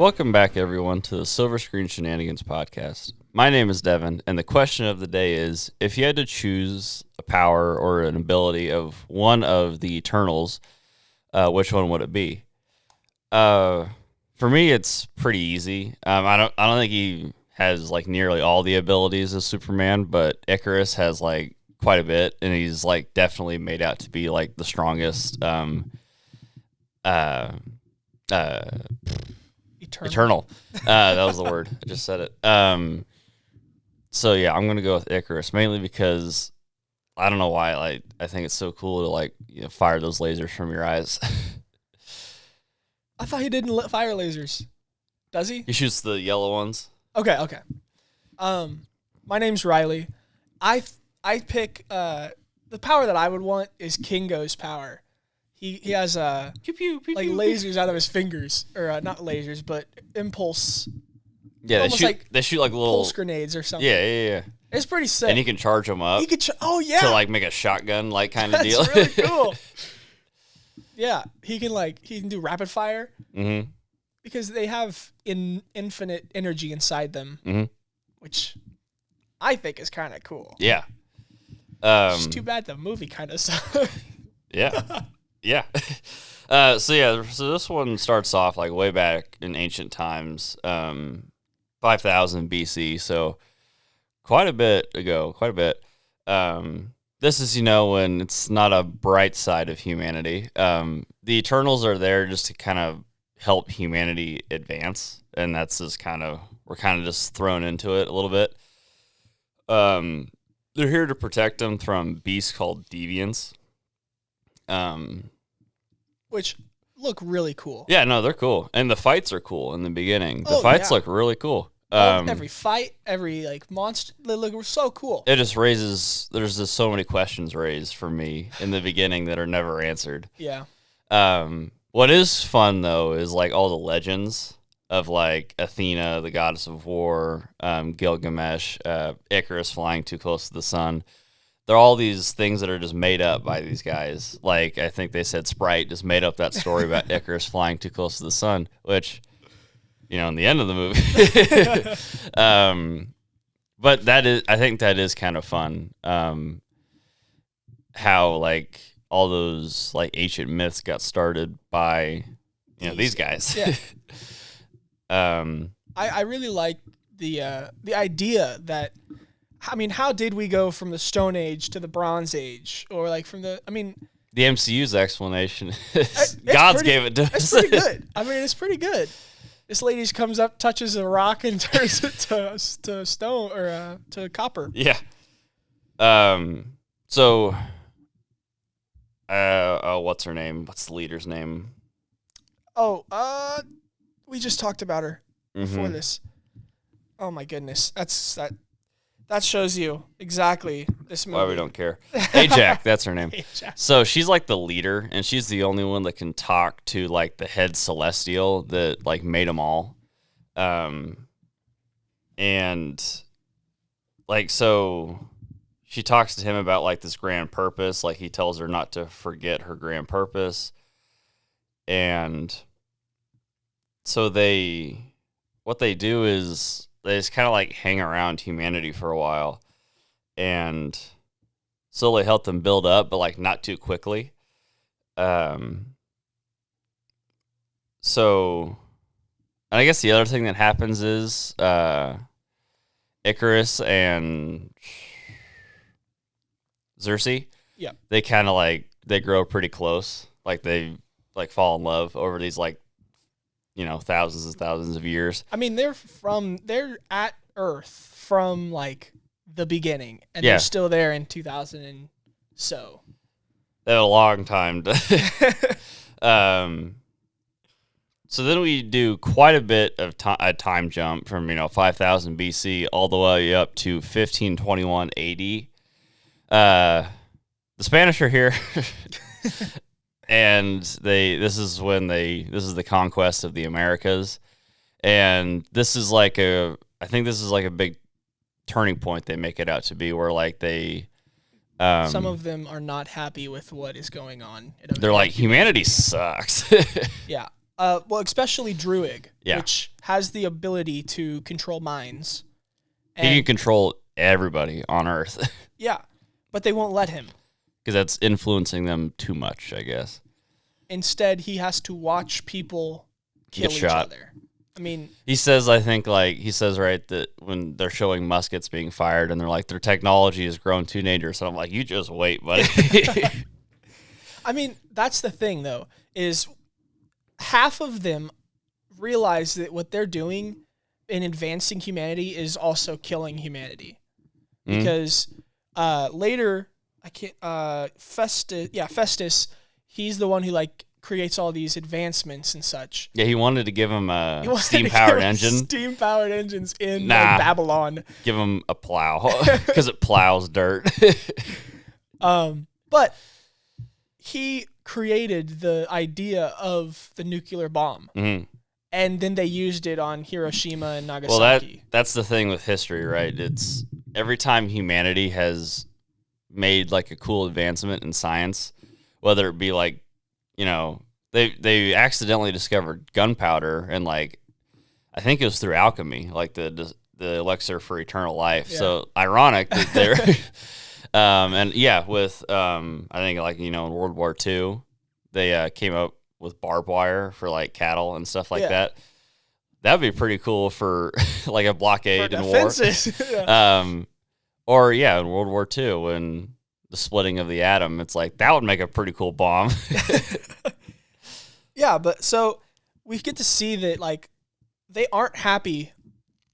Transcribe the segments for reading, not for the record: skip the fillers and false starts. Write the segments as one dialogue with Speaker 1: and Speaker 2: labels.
Speaker 1: Welcome back, everyone, to the Silver Screen Shenanigans podcast. My name is Devin, and the question of the day is, if you had to choose a power or an ability of one of the Eternals, which one would it be? For me, it's pretty easy. I don't think he has like nearly all the abilities of Superman, but Icarus has like quite a bit, and he's like definitely made out to be like the strongest. Eternal. That was the word. I just said it. So yeah, I'm gonna go with Icarus mainly because I don't know why. Like I think it's so cool to like fire those lasers from your eyes.
Speaker 2: I thought he didn't fire lasers. Does he?
Speaker 1: He shoots the yellow ones.
Speaker 2: Okay. My name's Riley. I pick the power that I would want is Kingo's power. He has
Speaker 1: Pew, pew, pew,
Speaker 2: like
Speaker 1: pew.
Speaker 2: lasers out of his fingers, or not lasers, but impulse.
Speaker 1: Yeah, they shoot like little
Speaker 2: pulse grenades or something.
Speaker 1: Yeah.
Speaker 2: It's pretty sick.
Speaker 1: And he can charge them up.
Speaker 2: Oh yeah.
Speaker 1: To like make a shotgun like kind of deal.
Speaker 2: That's really cool. Yeah, he can do rapid fire.
Speaker 1: Mm-hmm.
Speaker 2: Because they have infinite energy inside them,
Speaker 1: mm-hmm.
Speaker 2: which I think is kind of cool.
Speaker 1: Yeah.
Speaker 2: It's too bad the movie kind of sucks.
Speaker 1: Yeah. Yeah. So this one starts off like way back in ancient times, 5000 BC. So quite a bit ago, this is, when it's not a bright side of humanity. The Eternals are there just to kind of help humanity advance. And that's just we're kind of just thrown into it a little bit. They're here to protect them from beasts called Deviants.
Speaker 2: Which look really cool.
Speaker 1: Yeah, no, they're cool. And the fights are cool in the beginning. The fights look really cool.
Speaker 2: Every fight, every monster, they look so cool.
Speaker 1: It just there's just so many questions raised for me in the beginning that are never answered.
Speaker 2: Yeah.
Speaker 1: What is fun though is like all the legends of like Athena, the goddess of war, Gilgamesh, Icarus flying too close to the sun. They're all these things that are just made up by these guys. Like, I think they said Sprite just made up that story about Icarus flying too close to the sun, which, in the end of the movie. But I think that is kind of fun. How, like, all those, like, ancient myths got started by, these guys.
Speaker 2: Yeah. I really like the idea that, how did we go from the Stone Age to the Bronze Age? Or the
Speaker 1: MCU's explanation is God's gave it to us.
Speaker 2: It's pretty good. It's pretty good. This lady just comes up, touches a rock, and turns it to stone or to copper.
Speaker 1: Yeah. So, what's her name? What's the leader's name?
Speaker 2: We just talked about her before this. Oh my goodness, that shows you exactly this movie.
Speaker 1: Why we don't care. Ajax, that's her name.
Speaker 2: Ajax.
Speaker 1: So she's like the leader, and she's the only one that can talk to like the head celestial that like made them all. And like, so she talks to him about like this grand purpose. Like he tells her not to forget her grand purpose. And so what they do is they just kind of like hang around humanity for a while and slowly help them build up, but like not too quickly. So, and I guess the other thing that happens is Icarus and Xerxes, they kind of like, they grow pretty close. Like they like fall in love over these like, thousands and thousands of years.
Speaker 2: They're at Earth from like the beginning, and they're still there in 2000 and so.
Speaker 1: They had a long time to so then we do quite a bit of a time jump from 5000 BC all the way up to 1521 AD. The Spanish are here. And this is the conquest of the Americas. And this is like I think this is like a big turning point they make it out to be, where like they
Speaker 2: some of them are not happy with what is going on.
Speaker 1: They're like, humanity sucks.
Speaker 2: Yeah. Well, especially Druig,
Speaker 1: Yeah.
Speaker 2: which has the ability to control minds.
Speaker 1: He can control everybody on Earth.
Speaker 2: Yeah, but they won't let him.
Speaker 1: Because that's influencing them too much, I guess.
Speaker 2: Instead, he has to watch people kill each other. I mean,
Speaker 1: he says, I think, like, he says, right, that when they're showing muskets being fired and they're like, their technology has grown too dangerous. And I'm like, you just wait, buddy.
Speaker 2: I mean, that's the thing, though, is half of them realize that what they're doing in advancing humanity is also killing humanity. Because later, Festus, he's the one who, like, creates all these advancements and such.
Speaker 1: Yeah, he wanted to give him a steam-powered engine.
Speaker 2: Steam-powered engines in like, Babylon.
Speaker 1: Give him a plow because it plows dirt.
Speaker 2: But he created the idea of the nuclear bomb. And then they used it on Hiroshima and Nagasaki.
Speaker 1: Well, that's the thing with history, right? It's every time humanity has made like a cool advancement in science, whether it be like, you know, they accidentally discovered gunpowder, and like I think it was through alchemy, like the elixir for eternal life. Yeah. So ironic that they're and yeah, with I think like, you know, in World War II, they came up with barbed wire for like cattle and stuff like that. That'd be pretty cool for like a blockade in war. Or in World War II when the splitting of the atom, it's like that would make a pretty cool bomb.
Speaker 2: Yeah, but so we get to see that like they aren't happy.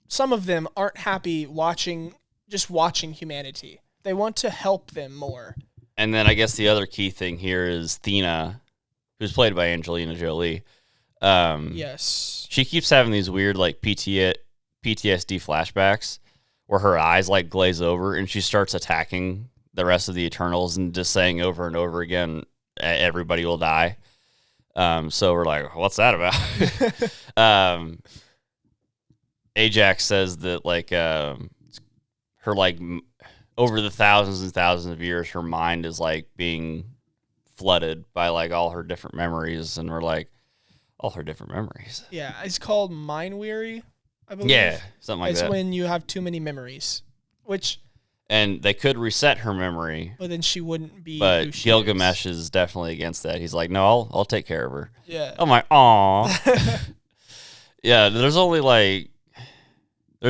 Speaker 2: Some of them aren't happy watching humanity. They want to help them more.
Speaker 1: And then I guess the other key thing here is Thena, who's played by Angelina Jolie.
Speaker 2: Yes.
Speaker 1: She keeps having these weird like PTSD flashbacks where her eyes like glaze over and she starts attacking the rest of the Eternals and just saying over and over again, everybody will die. So we're like, what's that about? Ajax says that like her like over the thousands and thousands of years, her mind is like being flooded by like all her different memories, and we're like, all her different memories.
Speaker 2: Yeah, it's called mind weary, I believe.
Speaker 1: Yeah, something like that.
Speaker 2: It's when you have too many memories,
Speaker 1: and they could reset her memory,
Speaker 2: but then she wouldn't be.
Speaker 1: But
Speaker 2: who she
Speaker 1: Gilgamesh is definitely against that. He's like, no, I'll take care of her.
Speaker 2: Yeah.
Speaker 1: I'm like, aw. Yeah, there's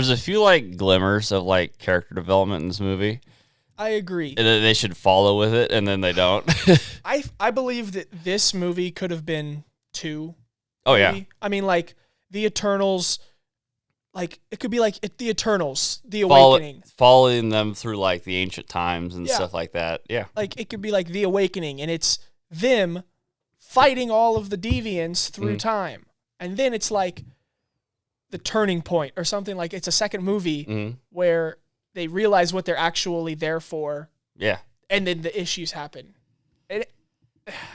Speaker 1: a few like glimmers of like character development in this movie.
Speaker 2: I agree.
Speaker 1: They should follow with it, and then they don't.
Speaker 2: I believe that this movie could have been 2.
Speaker 1: Oh maybe. Yeah.
Speaker 2: I mean, like the Eternals. Like it could be like the Eternals, the Awakening,
Speaker 1: following them through like the ancient times and stuff like that. Yeah,
Speaker 2: like it could be like the Awakening, and it's them fighting all of the Deviants through time, and then it's like the turning point or something. Like it's a second movie where they realize what they're actually there for. Yeah, and then the issues happen. It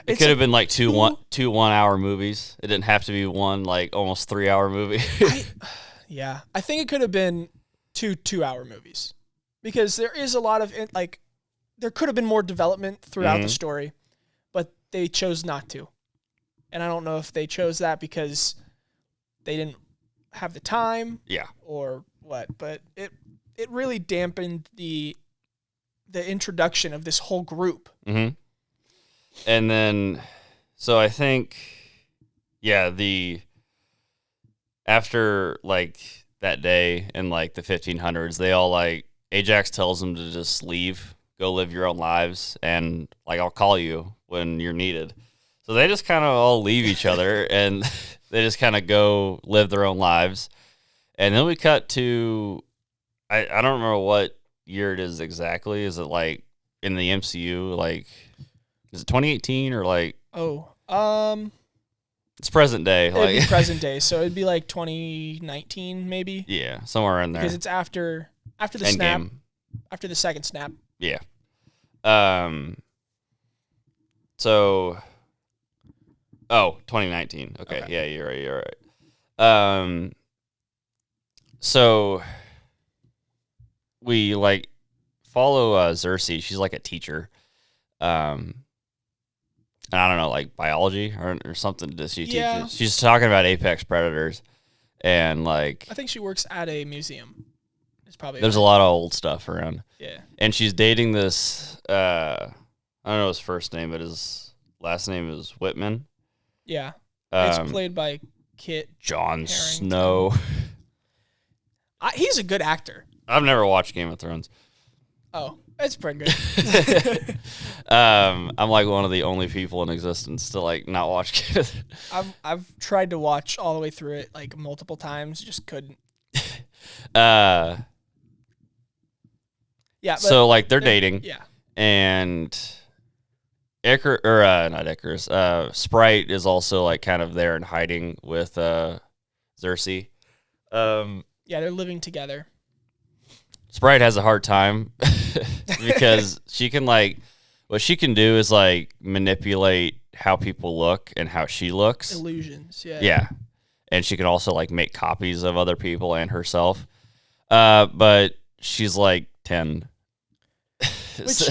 Speaker 1: could have been like two 1 hour movies. It didn't have to be one like almost 3 hour movie.
Speaker 2: Yeah, I think it could have been 2 2-hour movies because there is a lot of like there could have been more development throughout the story, but they chose not to. And I don't know if they chose that because they didn't have the time, or what, but it really dampened the introduction of this whole group. And
Speaker 1: then so I think after like that day in like the 1500s, they all like Ajax tells them to just leave, go live your own lives, and like I'll call you when you're needed. So they just kind of all leave each other and they just kind of go live their own lives. And then we cut to I don't remember what year it is exactly. Is it like in the MCU? Like is it 2018 or like it's present day.
Speaker 2: It'd be present day, so it'd be like 2019 maybe.
Speaker 1: Yeah, somewhere in there.
Speaker 2: Because it's after the snap, after the second snap.
Speaker 1: Yeah. So. 2019. Okay. Yeah, you're right. So we like follow Xerxes. She's like a teacher. I don't know, like biology or something that she
Speaker 2: Yeah.
Speaker 1: teaches. She's talking about apex predators, and like
Speaker 2: I think she works at a museum. It's probably
Speaker 1: there's a lot of old stuff around.
Speaker 2: Yeah.
Speaker 1: And she's dating this. I don't know his first name, but his last name is Whitman.
Speaker 2: Yeah. It's
Speaker 1: Um,
Speaker 2: played by Kit
Speaker 1: Jon
Speaker 2: Harington.
Speaker 1: Snow.
Speaker 2: He's a good actor.
Speaker 1: I've never watched Game of Thrones.
Speaker 2: Oh, it's pretty good.
Speaker 1: I'm like one of the only people in existence to like not watch Game of Thrones.
Speaker 2: I've tried to watch all the way through it like multiple times, just couldn't.
Speaker 1: Yeah,
Speaker 2: But
Speaker 1: so like they're dating.
Speaker 2: Yeah.
Speaker 1: And not Icarus. Sprite is also like kind of there and hiding with Cersei.
Speaker 2: Yeah, they're living together.
Speaker 1: Sprite has a hard time because she can like what she can do is like manipulate how people look and how she looks.
Speaker 2: Illusions, yeah.
Speaker 1: Yeah. And she can also like make copies of other people and herself. But she's like 10.
Speaker 2: Which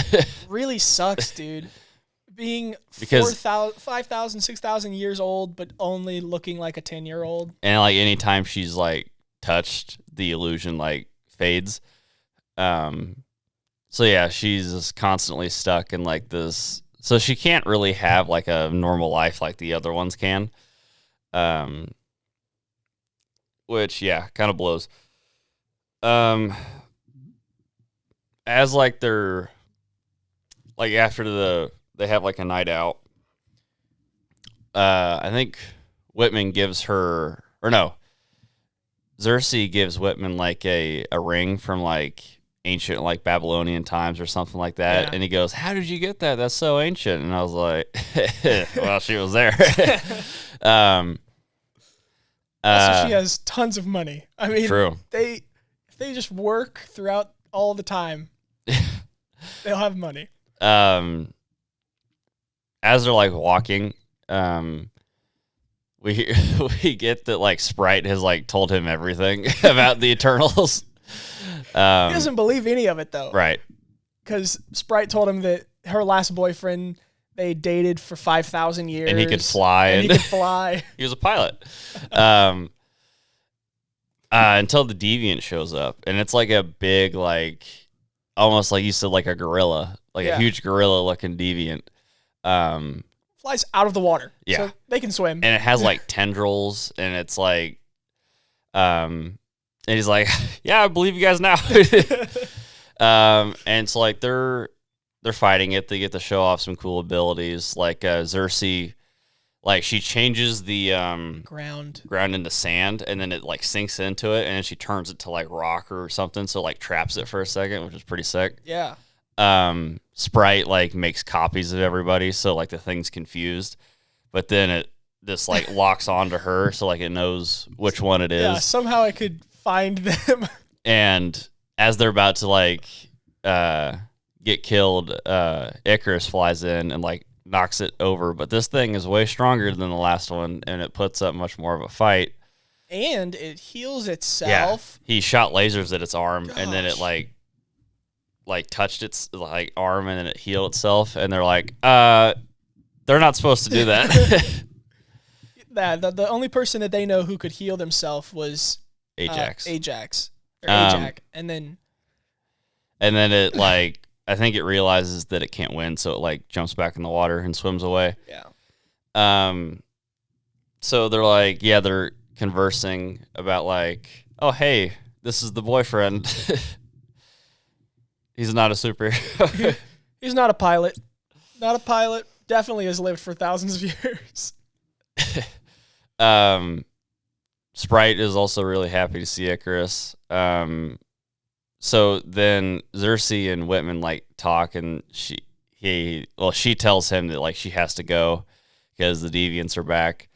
Speaker 2: really sucks, dude. Being
Speaker 1: Because
Speaker 2: 5,000, 6,000 years old, but only looking like a 10-year-old.
Speaker 1: And like anytime she's like touched, the illusion like fades. So yeah, she's just constantly stuck in like this. So she can't really have like a normal life like the other ones can. Which yeah, kind of blows. As like they're like after they have like a night out. I think Whitman gives her, or no, Cersei gives Whitman like a ring from like ancient like Babylonian times or something like that.
Speaker 2: Yeah.
Speaker 1: And he goes, "How did you get that? That's so ancient." And I was like, well, she was there.
Speaker 2: Also, she has tons of money. I mean,
Speaker 1: True.
Speaker 2: if they just work throughout all the time, they'll have money.
Speaker 1: As they're like walking, we get that like Sprite has like told him everything about the Eternals.
Speaker 2: He doesn't believe any of it though,
Speaker 1: Right.
Speaker 2: because Sprite told him that her last boyfriend, they dated for 5,000 years,
Speaker 1: And he could fly.
Speaker 2: and he could fly.
Speaker 1: He was a pilot. Until the Deviant shows up, and it's like a big, like almost like you said, like a gorilla, like a huge gorilla-looking Deviant.
Speaker 2: Flies out of the water,
Speaker 1: Yeah.
Speaker 2: so they can swim.
Speaker 1: And it has like tendrils, and it's like, and he's like, "Yeah, I believe you guys now." And it's like they're fighting it. They get to show off some cool abilities, like Cersei. Like she changes the
Speaker 2: ground
Speaker 1: into sand, and then it like sinks into it, and then she turns it to like rock or something, so like traps it for a second, which is pretty sick.
Speaker 2: Yeah.
Speaker 1: Sprite like makes copies of everybody, so like the thing's confused, but then it just like locks onto her, so like it knows which one it is.
Speaker 2: Yeah, somehow I could find them.
Speaker 1: And as they're about to like get killed, Icarus flies in and like knocks it over, but this thing is way stronger than the last one, and it puts up much more of a fight.
Speaker 2: And it heals itself.
Speaker 1: Yeah, he shot lasers at its arm, and then it like touched its like arm, and then it healed itself. And they're like, they're not supposed to do that.
Speaker 2: The only person that they know who could heal themselves was
Speaker 1: Ajax.
Speaker 2: Ajax. And then
Speaker 1: it like, I think it realizes that it can't win, so it like jumps back in the water and swims away.
Speaker 2: Yeah.
Speaker 1: So they're like, yeah, they're conversing about like, oh hey, this is the boyfriend. He's not a superhero.
Speaker 2: He's not a pilot. Not a pilot. Definitely has lived for thousands of years.
Speaker 1: Sprite is also really happy to see Icarus. So then Cersei and Whitman like talk, and she tells him that like she has to go because the Deviants are back.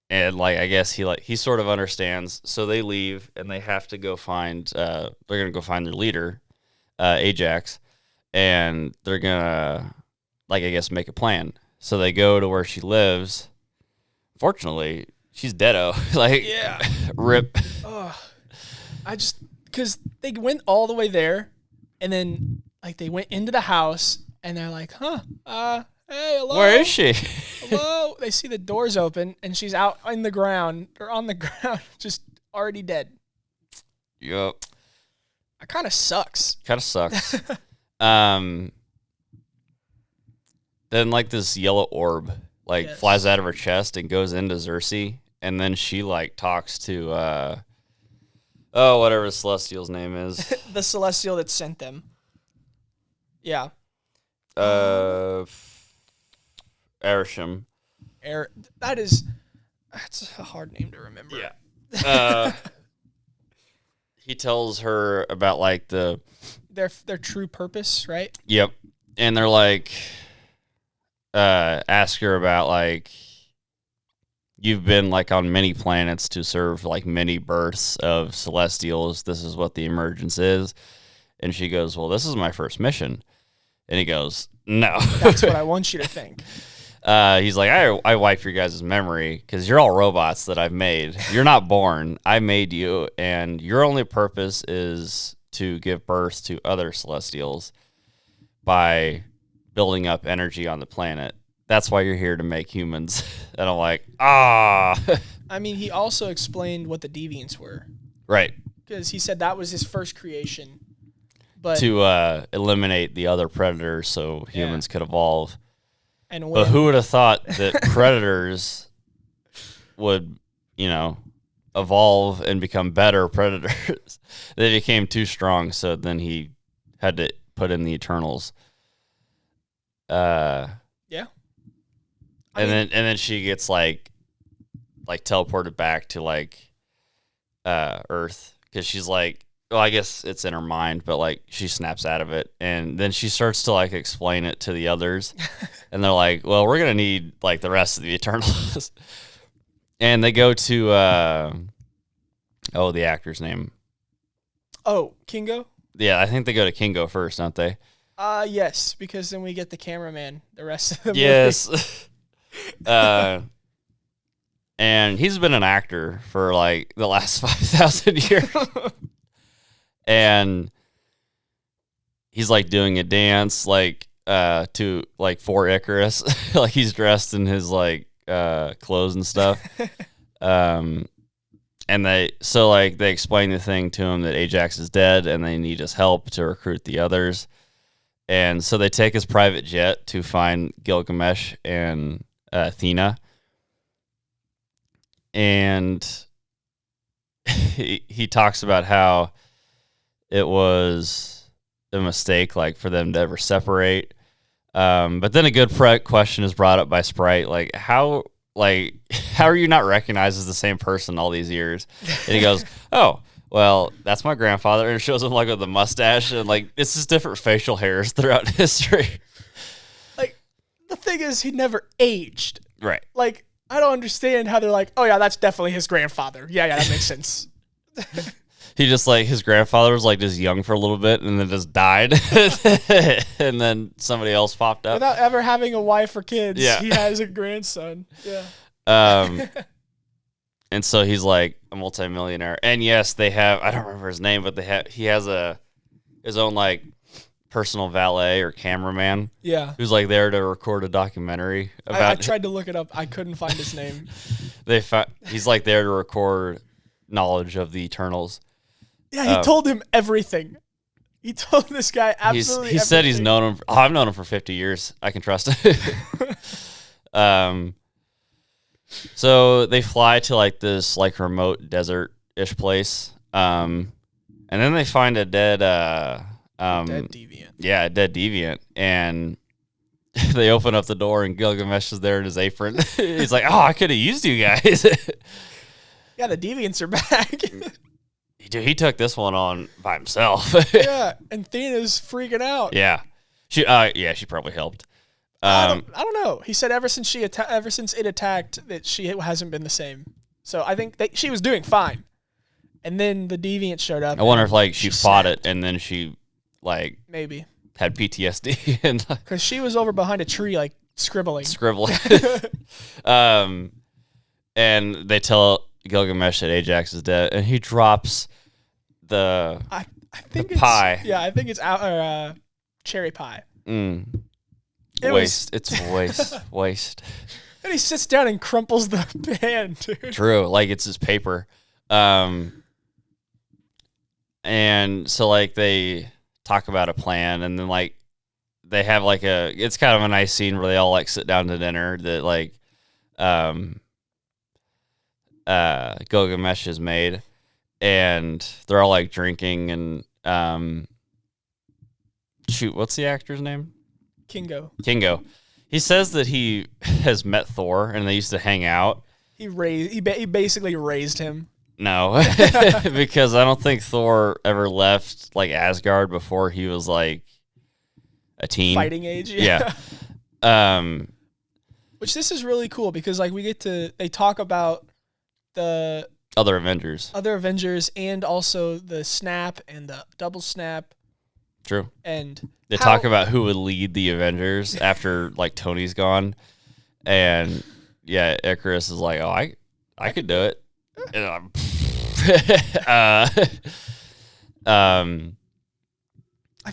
Speaker 1: And like I guess he sort of understands. So they leave, and they have to go find they're gonna go find their leader, Ajax, and they're gonna like I guess make a plan. So they go to where she lives. Fortunately, she's deado. Like
Speaker 2: Yeah.
Speaker 1: rip.
Speaker 2: Because they went all the way there, and then like they went into the house, And they're like, huh, hey, hello.
Speaker 1: Where is she?
Speaker 2: Hello. They see the doors open, and she's out in the ground, or on the ground, just already dead.
Speaker 1: Yep.
Speaker 2: That kind of sucks.
Speaker 1: Kind of sucks. Then like this yellow orb flies out of her chest and goes into Cersei, and then she like talks to whatever Celestial's name is.
Speaker 2: The Celestial that sent them. Yeah.
Speaker 1: Arishem.
Speaker 2: That's a hard name to remember.
Speaker 1: Yeah. He tells her about like their
Speaker 2: true purpose, right?
Speaker 1: Yep. And they're like, ask her about like, you've been like on many planets to serve like many births of Celestials. This is what the emergence is. And she goes, well, this is my first mission. And he goes, no.
Speaker 2: That's what I want you to think.
Speaker 1: He's like, I wipe your guys' memory because you're all robots that I've made. You're not born. I made you, and your only purpose is to give birth to other Celestials by building up energy on the planet. That's why you're here to make humans. And I'm like, I
Speaker 2: mean, he also explained what the Deviants were.
Speaker 1: Right.
Speaker 2: Because he said that was his first creation. But
Speaker 1: to eliminate the other predators so humans could evolve.
Speaker 2: And
Speaker 1: but who would have thought that predators would, evolve and become better predators? They became too strong, so then he had to put in the Eternals.
Speaker 2: Yeah.
Speaker 1: And then she gets like teleported back to Earth because she's like, well, I guess it's in her mind, but like she snaps out of it, and then she starts to like explain it to the others, and they're like, "Well, we're gonna need like the rest of the Eternals," and they go to the actor's name.
Speaker 2: Oh, Kingo?
Speaker 1: Yeah, I think they go to Kingo first, don't they?
Speaker 2: Yes, because then we get the cameraman the rest of the movie.
Speaker 1: Yes. And he's been an actor for like the last 5,000 years. And he's like doing a dance to for Icarus. Like he's dressed in his clothes and stuff. And they explain the thing to him that Ajax is dead and they need his help to recruit the others. And so they take his private jet to find Gilgamesh and Athena. And he talks about how it was a mistake, for them to ever separate. But then a good question is brought up by Sprite, how are you not recognized as the same person all these years? And he goes, oh, well, that's my grandfather, and it shows him with a mustache, and it's just different facial hairs throughout history.
Speaker 2: The thing is, he never aged.
Speaker 1: Right.
Speaker 2: I don't understand how they're like, oh yeah, that's definitely his grandfather. Yeah, that makes sense.
Speaker 1: He just his grandfather was just young for a little bit and then just died. And then somebody else popped up.
Speaker 2: Without ever having a wife or kids,
Speaker 1: yeah.
Speaker 2: He has a grandson. Yeah.
Speaker 1: And so he's a multimillionaire. And yes, they have, I don't remember his name, but he has his own personal valet or cameraman.
Speaker 2: Yeah.
Speaker 1: Who's there to record a documentary about
Speaker 2: I tried to look it up. I couldn't find his name.
Speaker 1: He's there to record knowledge of the Eternals.
Speaker 2: Yeah, he told him everything. He told this guy absolutely
Speaker 1: He said he's known him. I've known him for 50 years. I can trust him. So they fly to this remote desert-ish place. And then they find a dead
Speaker 2: dead deviant.
Speaker 1: Yeah, a dead deviant. And they open up the door and Gilgamesh is there in his apron. He's like, oh, I could have used you guys.
Speaker 2: Yeah, the deviants are back.
Speaker 1: Dude, he took this one on by himself.
Speaker 2: Yeah, and Thena's freaking out.
Speaker 1: Yeah, she probably helped.
Speaker 2: I don't know. He said ever since it attacked that she hasn't been the same. So I think she was doing fine. And then the deviant showed up.
Speaker 1: I wonder if she fought it and then she
Speaker 2: maybe
Speaker 1: had PTSD and
Speaker 2: because she was over behind a tree scribbling.
Speaker 1: And they tell Gilgamesh that Ajax is dead, and he drops the
Speaker 2: I think
Speaker 1: pie.
Speaker 2: Yeah, I think it's cherry pie.
Speaker 1: Waste. It's waste.
Speaker 2: And he sits down and crumples the pen, dude.
Speaker 1: True. Like, it's his paper. And so, like, they talk about a plan, and then, like, they have, like, it's kind of a nice scene where they all, like, sit down to dinner that, like, Gilgamesh has made, and they're all, like, drinking, and, shoot, what's the actor's name? Kingo. He says that he has met Thor, and they used to hang out.
Speaker 2: He basically raised him.
Speaker 1: No, because I don't think Thor ever left, like, Asgard before he was, like, a teen.
Speaker 2: Fighting age.
Speaker 1: Yeah.
Speaker 2: Which this is really cool because, like, they talk about the
Speaker 1: Other Avengers
Speaker 2: and also the snap and the double snap.
Speaker 1: True.
Speaker 2: And
Speaker 1: they talk about who would lead the Avengers after, like, Tony's gone. And, yeah, Icarus is like, oh, I could do it. And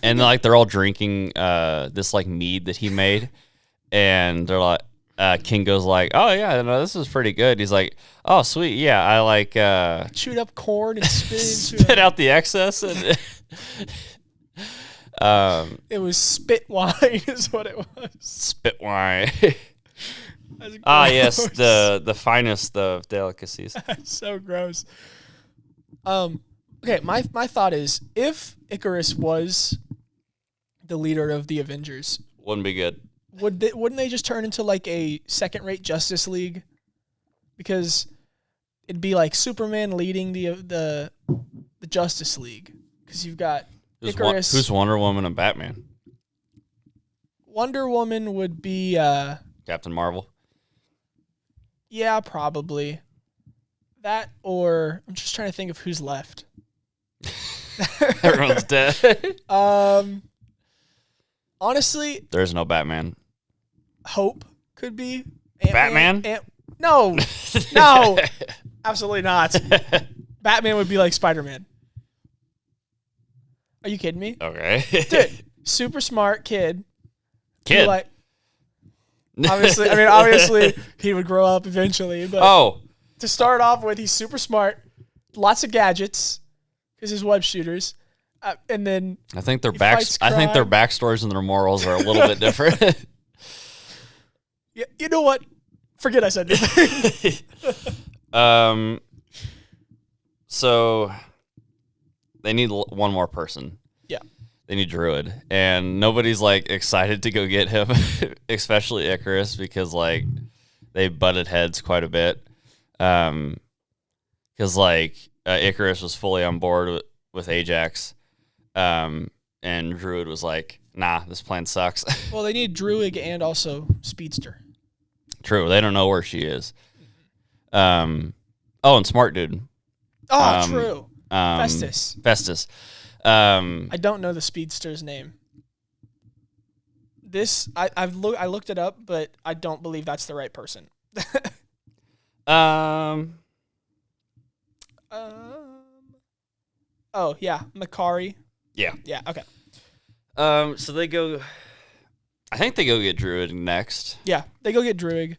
Speaker 1: and like they're all drinking this like mead that he made, and they're like, Kingo's like, oh yeah, no, this is pretty good. He's like, oh sweet, yeah, I like
Speaker 2: chewed up corn and
Speaker 1: spit out the excess, and
Speaker 2: it was spit wine, is what it was.
Speaker 1: Spit wine. Yes, the finest of delicacies.
Speaker 2: So gross. Okay, my thought is, if Icarus was the leader of the Avengers,
Speaker 1: wouldn't be good.
Speaker 2: Wouldn't they just turn into like a second-rate Justice League? Because it'd be like Superman leading the Justice League. Because you've got Icarus.
Speaker 1: Who's Wonder Woman and Batman?
Speaker 2: Wonder Woman would be
Speaker 1: Captain Marvel.
Speaker 2: Yeah, probably. That, or I'm just trying to think of who's left.
Speaker 1: Everyone's dead.
Speaker 2: Honestly,
Speaker 1: there's no Batman.
Speaker 2: Hope could be
Speaker 1: Batman.
Speaker 2: No, no, absolutely not. Batman would be like Spider-Man. Are you kidding me?
Speaker 1: Okay,
Speaker 2: dude, super smart kid.
Speaker 1: Like,
Speaker 2: obviously, he would grow up eventually. But to start off with, he's super smart, lots of gadgets, because he's web shooters, and then
Speaker 1: I think their backstories and their morals are a little bit different.
Speaker 2: Yeah, you know what? Forget I said anything.
Speaker 1: So they need one more person.
Speaker 2: Yeah.
Speaker 1: They need Druid, and nobody's like excited to go get him, especially Icarus, because like they butted heads quite a bit. Because like Icarus was fully on board with Ajax, and Druid was like, "Nah, this plan sucks."
Speaker 2: Well, they need Druid and also Speedster.
Speaker 1: True, they don't know where she is. And Smart Dude.
Speaker 2: Oh, true. Festus.
Speaker 1: I
Speaker 2: don't know the Speedster's name. I looked it up, but I don't believe that's the right person. Oh yeah, Makari.
Speaker 1: Yeah.
Speaker 2: Yeah. Okay.
Speaker 1: So they go. I think they go get Druid next.
Speaker 2: Yeah, they go get Druid.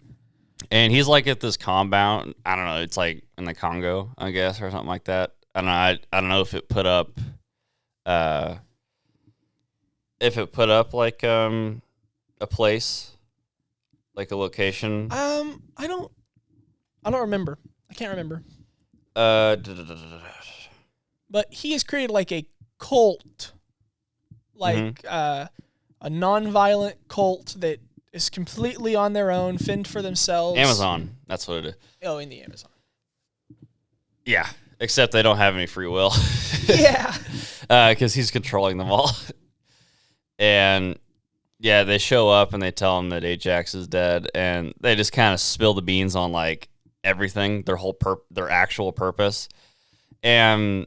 Speaker 1: And he's like at this compound. I don't know. It's like in the Congo, I guess, or something like that. I don't know. I don't know if it put up. Like a place, like a location.
Speaker 2: I don't remember. I can't remember. But he has created like a cult, like a non-violent cult that is completely on their own, fend for themselves.
Speaker 1: Amazon, that's what it is.
Speaker 2: Oh, in the Amazon.
Speaker 1: Yeah, except they don't have any free will.
Speaker 2: Yeah.
Speaker 1: Because he's controlling them all. And yeah, they show up and they tell him that Ajax is dead, and they just kind of spill the beans on like everything, their actual purpose. And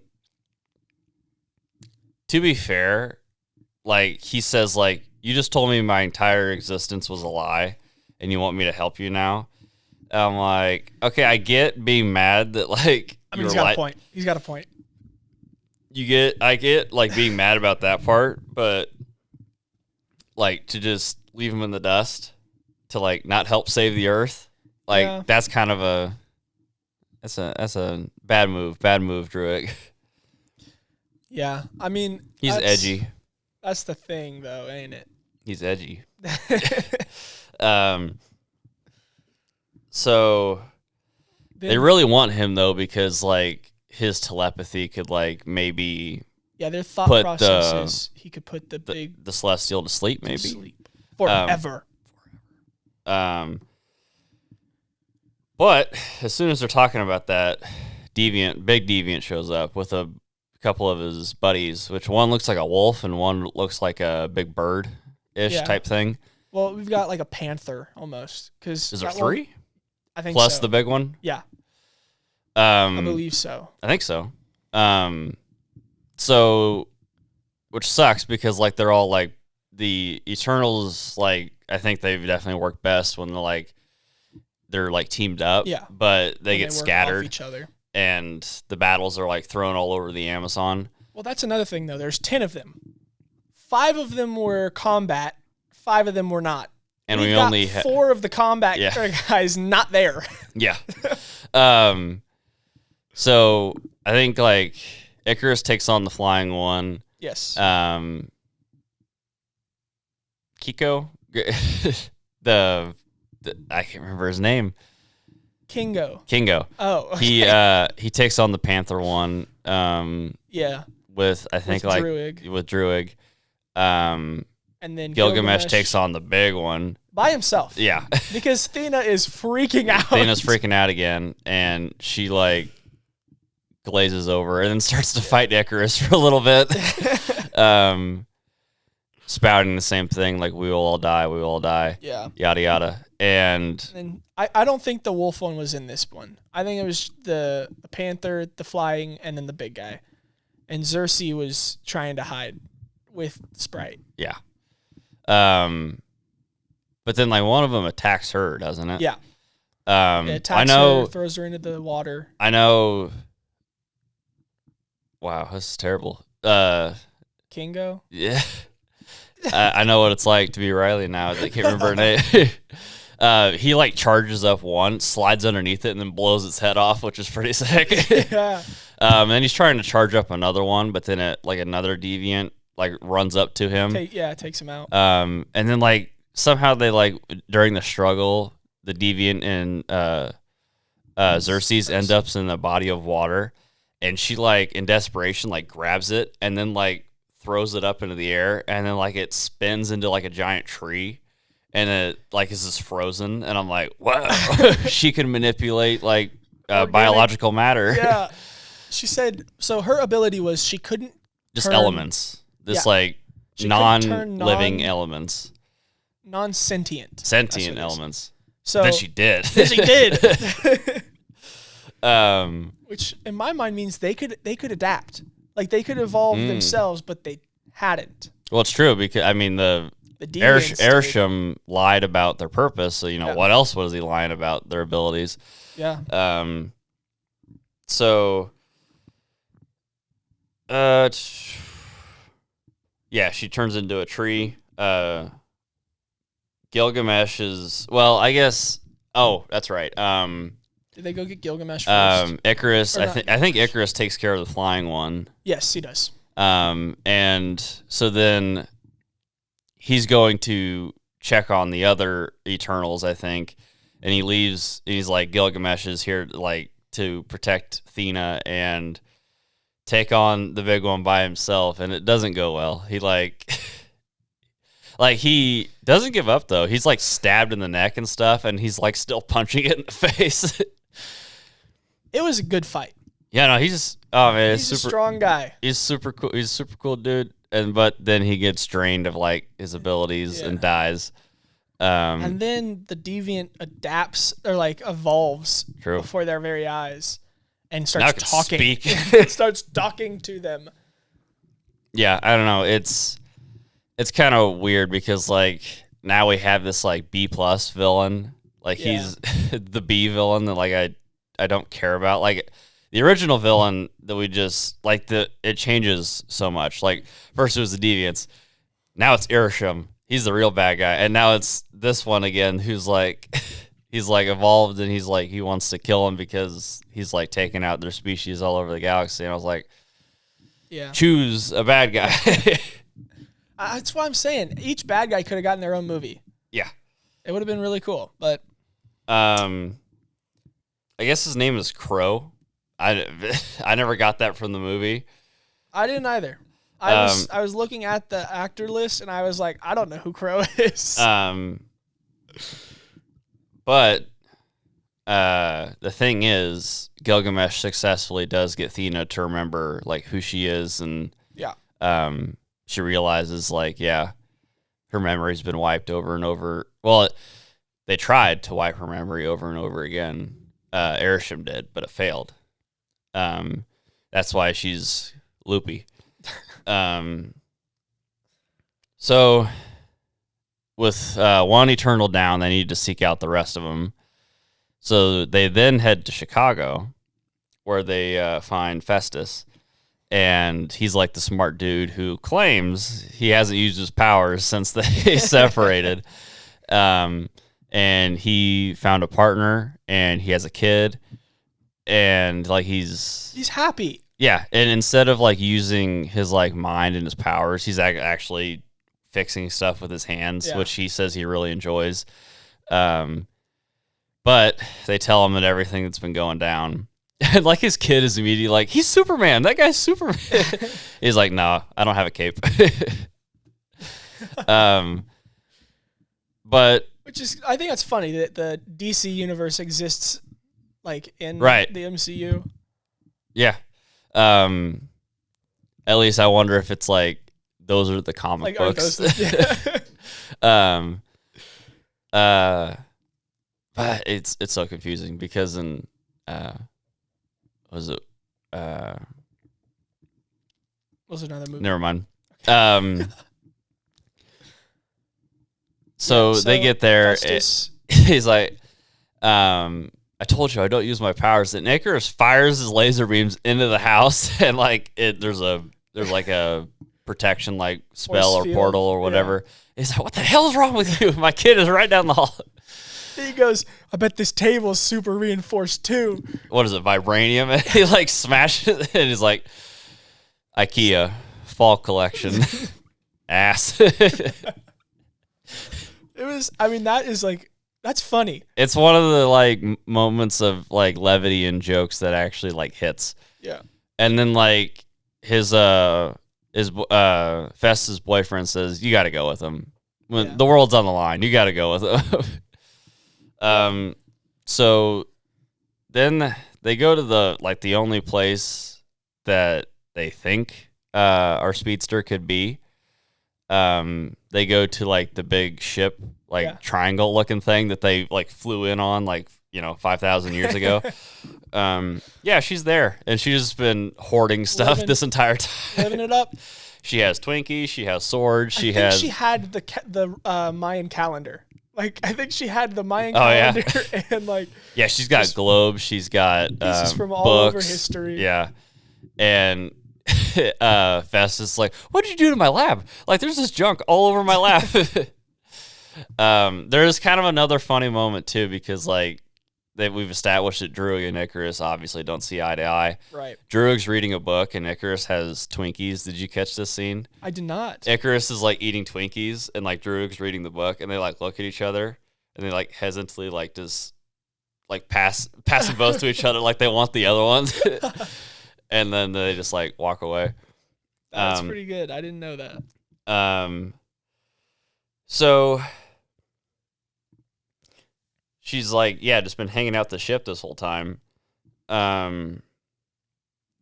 Speaker 1: to be fair, like he says, like, you just told me my entire existence was a lie, and you want me to help you now. I'm like, okay, I get being mad that like.
Speaker 2: I mean, he's got a point. He's got a point. I get like being mad about that part, but like to just
Speaker 1: leave him in the dust to like not help save the Earth. Like that's kind of that's a bad move, Druig.
Speaker 2: Yeah, I mean
Speaker 1: he's edgy.
Speaker 2: That's the thing, though, ain't it?
Speaker 1: He's edgy. So they really want him though because like his telepathy could like maybe
Speaker 2: their thought process is he could put the
Speaker 1: Celestial to sleep maybe
Speaker 2: forever.
Speaker 1: But as soon as they're talking about that, big Deviant shows up with a couple of his buddies, which one looks like a wolf and one looks like a big bird-ish type thing.
Speaker 2: Well, we've got like a panther almost. Is
Speaker 1: there 3?
Speaker 2: I think
Speaker 1: plus
Speaker 2: so.
Speaker 1: The big one?
Speaker 2: Yeah. I believe so.
Speaker 1: I think so. So, which sucks because like they're all like the Eternals. Like I think they've definitely worked best when they're like teamed up.
Speaker 2: Yeah.
Speaker 1: But they get scattered.
Speaker 2: Off each other.
Speaker 1: And the battles are like thrown all over the Amazon.
Speaker 2: Well, that's another thing though. There's 10 of them. 5 of them were combat. 5 of them were not.
Speaker 1: And we only
Speaker 2: 4 of the combat guys not there.
Speaker 1: Yeah. So I think like Icarus takes on the flying one.
Speaker 2: Yes.
Speaker 1: Kiko, the I can't remember his name. Kingo.
Speaker 2: Oh. Okay.
Speaker 1: He takes on the Panther one.
Speaker 2: With
Speaker 1: I think
Speaker 2: Druig.
Speaker 1: With Druig.
Speaker 2: And then
Speaker 1: Gilgamesh takes on the big one
Speaker 2: by himself.
Speaker 1: Yeah.
Speaker 2: Because Thena is freaking out.
Speaker 1: Thena's freaking out again, and she like glazes over and then starts to fight Icarus for a little bit. Spouting the same thing, like we will all die.
Speaker 2: Yeah.
Speaker 1: Yada yada. And
Speaker 2: I don't think the wolf one was in this one. I think it was the panther, the flying, and then the big guy. And Xerxes was trying to hide with Sprite.
Speaker 1: Yeah. But then like one of them attacks her, doesn't it?
Speaker 2: Yeah.
Speaker 1: It
Speaker 2: attacks her, throws her into the water.
Speaker 1: I know. Wow, this is terrible.
Speaker 2: Kingo?
Speaker 1: Yeah. I know what it's like to be Riley now. I can't remember her name. He like charges up one, slides underneath it, and then blows its head off, which is pretty sick.
Speaker 2: Yeah.
Speaker 1: And then he's trying to charge up another one, but then another deviant like runs up to him.
Speaker 2: Takes him out.
Speaker 1: And then like somehow they like during the struggle, the deviant and Xerxes end up in a body of water, and she like in desperation like grabs it and then like throws it up into the air, and then like it spins into like a giant tree, and it like is just frozen. And I'm like, wow, she can manipulate like biological matter.
Speaker 2: Yeah. She said so. Her ability was she couldn't
Speaker 1: just elements. Like non-living elements,
Speaker 2: non-sentient,
Speaker 1: sentient elements.
Speaker 2: So
Speaker 1: then she did.
Speaker 2: Which in my mind means they could adapt. Like they could evolve themselves, but they hadn't.
Speaker 1: Well, it's true because I mean the Airsham lied about their purpose. So what else was he lying about? Their abilities.
Speaker 2: Yeah.
Speaker 1: So. Yeah, she turns into a tree. Gilgamesh is I guess. Oh, that's right.
Speaker 2: Did they go get Gilgamesh first?
Speaker 1: Icarus. I think Icarus takes care of the flying one.
Speaker 2: Yes, he does.
Speaker 1: And so then he's going to check on the other Eternals, I think, and he leaves. He's like, Gilgamesh is here, like to protect Thena and take on the big one by himself, and it doesn't go well. He like he doesn't give up though. He's like stabbed in the neck and stuff, and he's like still punching it in the face.
Speaker 2: It was a good fight.
Speaker 1: Yeah, no, he's
Speaker 2: a strong guy.
Speaker 1: He's super cool. He's a super cool dude. But then he gets drained of like his abilities and dies.
Speaker 2: And then the deviant adapts or like evolves before their very eyes. And starts talking. Starts talking to them.
Speaker 1: Yeah, I don't know. It's kind of weird because like now we have this like B+ villain. Like he's the B villain that like I don't care about. Like the original villain that we just like it changes so much. Like first it was the Deviants, now it's Irisham, He's the real bad guy. And now it's this one again who's like he's like evolved and he's like he wants to kill him because he's like taking out their species all over the galaxy. And I was like,
Speaker 2: Yeah.
Speaker 1: choose a bad guy.
Speaker 2: That's what I'm saying. Each bad guy could have gotten their own movie.
Speaker 1: Yeah.
Speaker 2: It would have been really cool. But
Speaker 1: I guess his name is Crow. I never got that from the movie.
Speaker 2: I didn't either. I was looking at the actor list and I was like, I don't know who Crow is.
Speaker 1: But the thing is, Gilgamesh successfully does get Thena to remember like who she is, and she realizes like her memory's been wiped over and over. Well, they tried to wipe her memory over and over again. Arishem did, but it failed. That's why she's loopy. So with one Eternal down, they need to seek out the rest of them. So they then head to Chicago, where they find Festus, and he's like the smart dude who claims he hasn't used his powers since they separated. And he found a partner, and he has a kid, and like he's
Speaker 2: happy.
Speaker 1: Yeah, and instead of like using his like mind and his powers, he's actually fixing stuff with his hands, which he says he really enjoys. But they tell him that everything that's been going down, and like his kid is immediately like, he's Superman. That guy's Superman. He's like, no, I don't have a cape. But
Speaker 2: which is, I think that's funny that the DC universe exists like in the MCU.
Speaker 1: Yeah. At least I wonder if it's like those are the comic books. But it's so confusing because in was another movie? Never mind. So they get there. He's like, I told you I don't use my powers. And Icarus fires his laser beams into the house, and like there's like a protection like spell or portal or whatever. Yeah. He's like, what the hell's wrong with you? My kid is right down the hall.
Speaker 2: He goes, I bet this table's super reinforced too.
Speaker 1: What is it, vibranium? And he like smashes it, and he's like, IKEA fall collection. Ass.
Speaker 2: That's funny.
Speaker 1: It's one of the like moments of like levity and jokes that actually like hits.
Speaker 2: Yeah. And
Speaker 1: then like his Festus' boyfriend says, you got to go with him. When the world's on the line, you got to go with him. So then they go to the only place that they think our speedster could be. They go to like the big ship, triangle looking thing that they like flew in on 5,000 years ago. She's there, and she's just been hoarding stuff this entire time.
Speaker 2: Living it up.
Speaker 1: She has Twinkies, she has swords, she
Speaker 2: had the Mayan calendar. Like, I think she had the Mayan calendar and
Speaker 1: she's got globes, she's got
Speaker 2: pieces from all
Speaker 1: books,
Speaker 2: over history.
Speaker 1: Yeah. And Festus is like, what did you do to my lab? Like, there's this junk all over my lab. There's kind of another funny moment too, because like we've established that Druig and Icarus obviously don't see eye to eye.
Speaker 2: Right.
Speaker 1: Druig's reading a book and Icarus has Twinkies. Did you catch this scene?
Speaker 2: I did not.
Speaker 1: Icarus is like eating Twinkies and like Druig's reading the book, and they like look at each other and they like hesitantly like just like pass them both to each other like they want the other ones. And then they just like walk away.
Speaker 2: That's pretty good. I didn't know that.
Speaker 1: So she's like, just been hanging out the ship this whole time.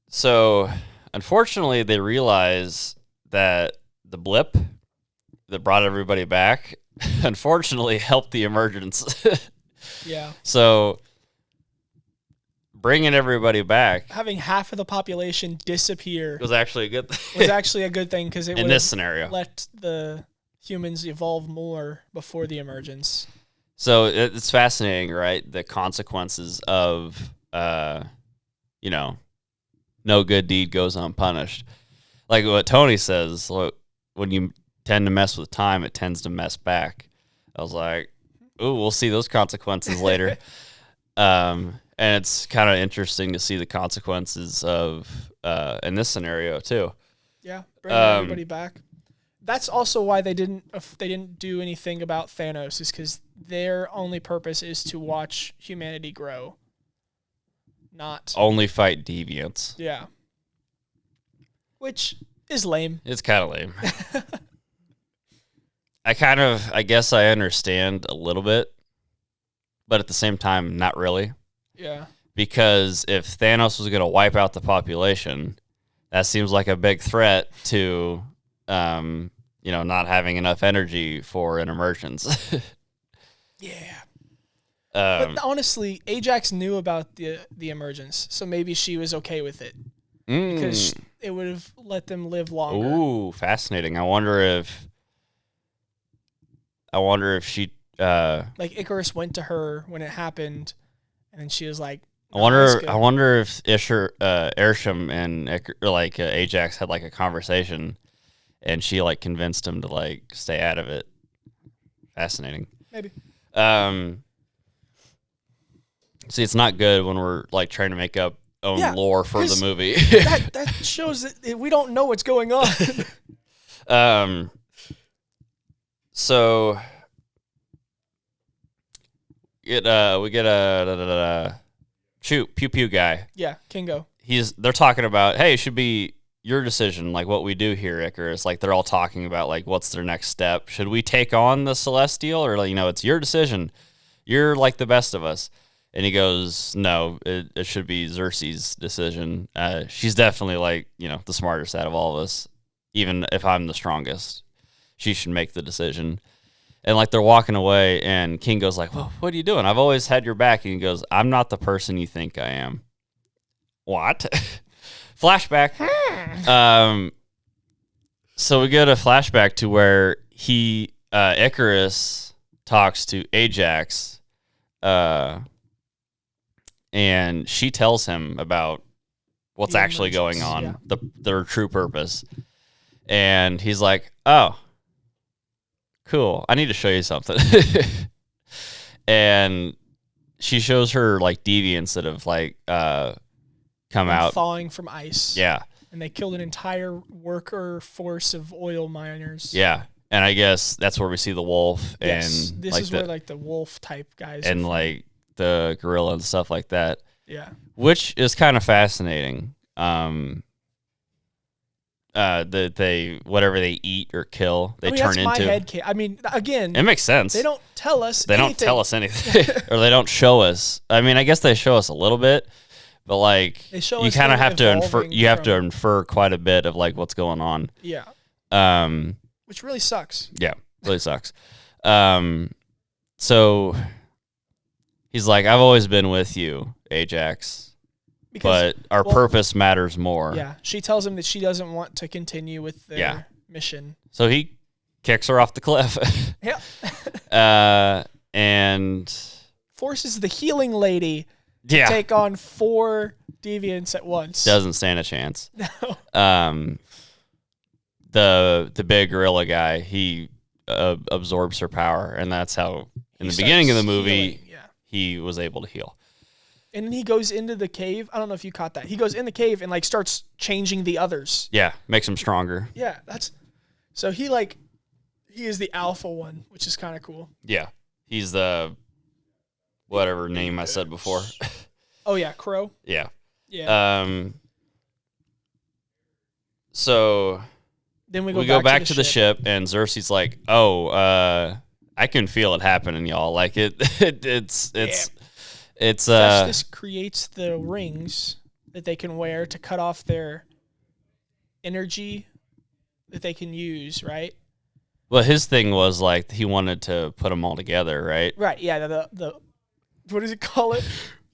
Speaker 1: So unfortunately, they realize that the blip that brought everybody back, unfortunately, helped the emergence.
Speaker 2: Yeah.
Speaker 1: So bringing everybody back,
Speaker 2: having half of the population disappear,
Speaker 1: was actually a good thing.
Speaker 2: Was actually a good thing because it
Speaker 1: in this scenario
Speaker 2: let the humans evolve more before the emergence.
Speaker 1: So it's fascinating, right? The consequences of, no good deed goes unpunished. Like what Tony says, when you tend to mess with time, it tends to mess back. I was like, ooh, we'll see those consequences later. And it's kind of interesting to see the consequences of in this scenario too.
Speaker 2: Yeah, bring everybody back. That's also why they didn't do anything about Thanos, is because their only purpose is to watch humanity grow, not
Speaker 1: only fight deviants.
Speaker 2: Yeah, which is lame.
Speaker 1: It's kind of lame. I guess I understand a little bit, but at the same time, not really.
Speaker 2: Yeah.
Speaker 1: Because if Thanos was going to wipe out the population, that seems like a big threat to, not having enough energy for an emergence.
Speaker 2: Yeah. But honestly, Ajax knew about the emergence, so maybe she was okay with it because it would have let them live longer.
Speaker 1: Ooh, fascinating. I wonder if she
Speaker 2: like Icarus went to her when it happened, and then she was like,
Speaker 1: I wonder if Airsham and Ajax had like a conversation, and she like convinced him to like stay out of it. Fascinating.
Speaker 2: Maybe.
Speaker 1: See, it's not good when we're like trying to make up own lore for the movie.
Speaker 2: that shows that we don't know what's going on.
Speaker 1: So we get a pew pew guy.
Speaker 2: Yeah, Kingo.
Speaker 1: They're talking about, hey, it should be your decision, like what we do here, Icarus. Like they're all talking about like what's their next step. Should we take on the Celestial, or like, it's your decision. You're like the best of us. And he goes, no, it should be Xerxes' decision. She's definitely like, the smartest out of all of us. Even if I'm the strongest, she should make the decision. And like they're walking away, and King goes like, well, what are you doing? I've always had your back. And he goes, I'm not the person you think I am. What? Flashback. So we get a flashback to where Icarus talks to Ajax, and she tells him about what's actually going on, their true purpose. And he's like, oh, cool. I need to show you something. And she shows her like deviants that have like come out
Speaker 2: thawing from ice.
Speaker 1: Yeah.
Speaker 2: And they killed an entire worker force of oil miners.
Speaker 1: Yeah. And I guess that's where we see the wolf.
Speaker 2: Yes,
Speaker 1: and
Speaker 2: this
Speaker 1: like
Speaker 2: is where like the wolf type guys
Speaker 1: and like the gorilla and stuff like that.
Speaker 2: Yeah.
Speaker 1: Which is kind of fascinating. That they, whatever they eat or kill, they turn
Speaker 2: that's
Speaker 1: into.
Speaker 2: I mean, again,
Speaker 1: it makes sense.
Speaker 2: They don't tell us.
Speaker 1: They don't tell us anything, or they don't show us. I mean, I guess they show us a little bit, but like
Speaker 2: they show
Speaker 1: you
Speaker 2: us
Speaker 1: kind of have to infer. You have to
Speaker 2: from-
Speaker 1: infer quite a bit of like what's going on.
Speaker 2: Yeah. Which really sucks.
Speaker 1: Yeah, really sucks. So he's like, I've always been with you, Ajax. But our purpose matters more.
Speaker 2: Yeah. She tells him that she doesn't want to continue with their mission.
Speaker 1: So he kicks her off the cliff.
Speaker 2: Yeah.
Speaker 1: And
Speaker 2: forces the healing lady to take on 4 deviants at once.
Speaker 1: Doesn't stand a chance.
Speaker 2: No.
Speaker 1: The big gorilla guy, he absorbs her power, and that's how in the beginning of the movie he was able to heal.
Speaker 2: And then he goes into the cave. I don't know if you caught that. He goes in the cave and like starts changing the others.
Speaker 1: Yeah, makes him stronger.
Speaker 2: Yeah, so he is the alpha one, which is kind of cool.
Speaker 1: Yeah, he's the whatever name I said before.
Speaker 2: Oh yeah, Crow.
Speaker 1: Yeah.
Speaker 2: Yeah.
Speaker 1: So
Speaker 2: then we
Speaker 1: go back to the ship, and Xerxes like, oh, I can feel it happening, y'all. Like it's.
Speaker 2: This creates the rings that they can wear to cut off their energy that they can use, right?
Speaker 1: Well, his thing was like he wanted to put them all together, right?
Speaker 2: Right. Yeah. The what does it call it?